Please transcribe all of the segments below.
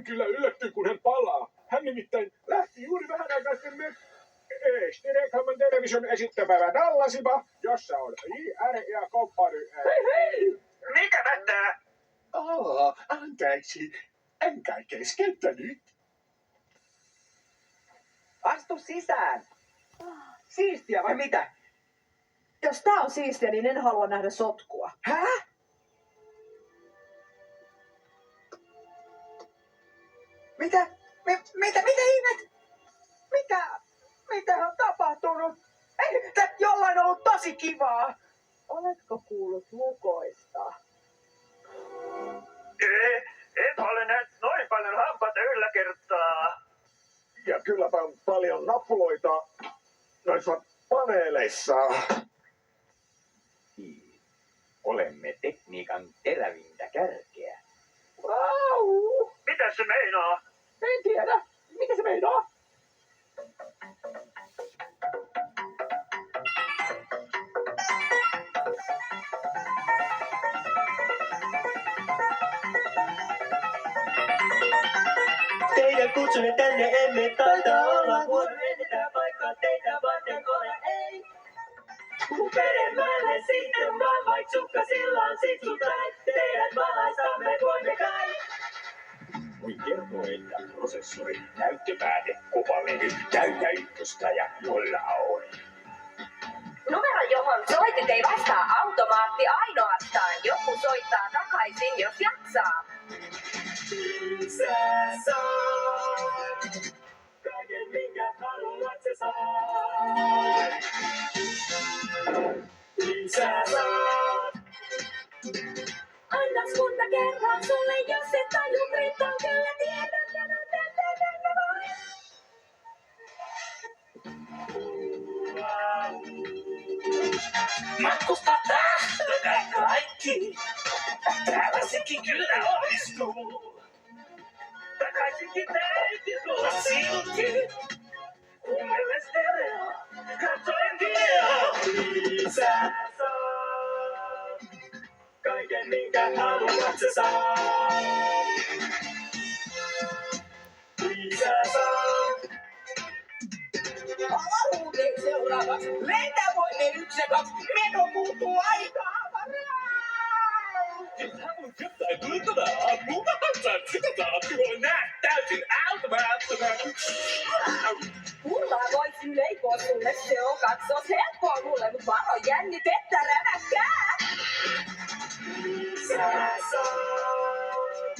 kyllä yllättynyt, kun hän palaa. Hän nimittäin lähti juuri vähän aikaa sitten Stirekhamman television esittämävä Dallasiba, jossa on IR ja komppari. Hei! Mikä mättää? Anteeksi. Enkä keskeyttänyt. Astu sisään. Siistiä vai mitä? Jos tää on siistiä, niin en halua nähdä sotkua. Hä? Mitä ihmet? Mitä on tapahtunut? Ei, jollain on ollut tosi kivaa. Oletko kuullut lukoista? En ole nähnyt noin paljon hampaita yllä kertaa. Ja kylläpä on paljon nappuloita noissa paneeleissa. Olemme tekniikan terävintä kärkeä. Wow. Mitä se meinaa? En tiedä. Mitä se meinaa? Teidän kutsunne tänne emme taida olla. Vuoroidetään paikkaa teitä varten ole ei. Kun peremmälle sitten vaan vaik sukkasillaan sitsutaan. Teidät valaistamme voimme kai. Voin kertoa, että prosessori, näyttöpääte, kuvalevy, täytä ykköstä ja jolla on. Numero, johon soitit, ei vastaa automaatti ainoastaan. Joku soittaa takaisin, jos jaksaa. Sä saat kaiken minkä haluat sä saat. Sä saat. Annas kun mä kerron sulle, jos et taju, on kyllä tiedän ja mä voin. Matkusta tahtokaa kaikki. Täällä sekin kyllä onnistuu. Takaisinkin täytyy tulla silti. Kuunnelle stereo, katsoen video. Lisää saat. Kaiken minkä haluat sä saat. Lisää saat. Avaruuteen seuraavaksi. Lentävoimme 1 ja 2. Meno muuttuu aika avaraan. Jos haluat jotain tuntunaa, muuta hansaan sikotaan. On nää täysin välttämättömän. Mulla voisin leipoa sulle, se on katsos helppoa mulle, mut varo jännitettä räväkkää. Sä saat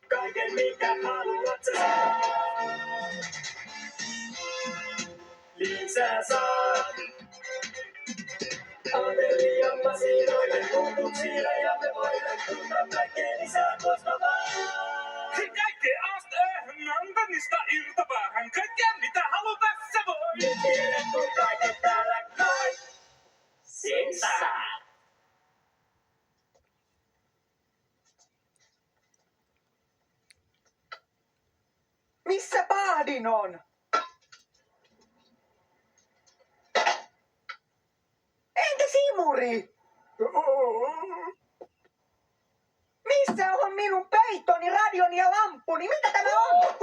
kaiken minkä haluat sä saat. Lisää saat. Aterian masinoiden kumpuksilla ja me voimme tuntaa kaikkeen lisää tuosta vaan. Kaikkea Antonista irtopäähän, kaikkea mitä halutaan sä voi. Nyt tiedät kun kaiket täällä kai. Sen saa. Missä Pahdin on? Entä Simuri? Missä on minun peittoni, radioni ja lampuni? Mitä tämä on?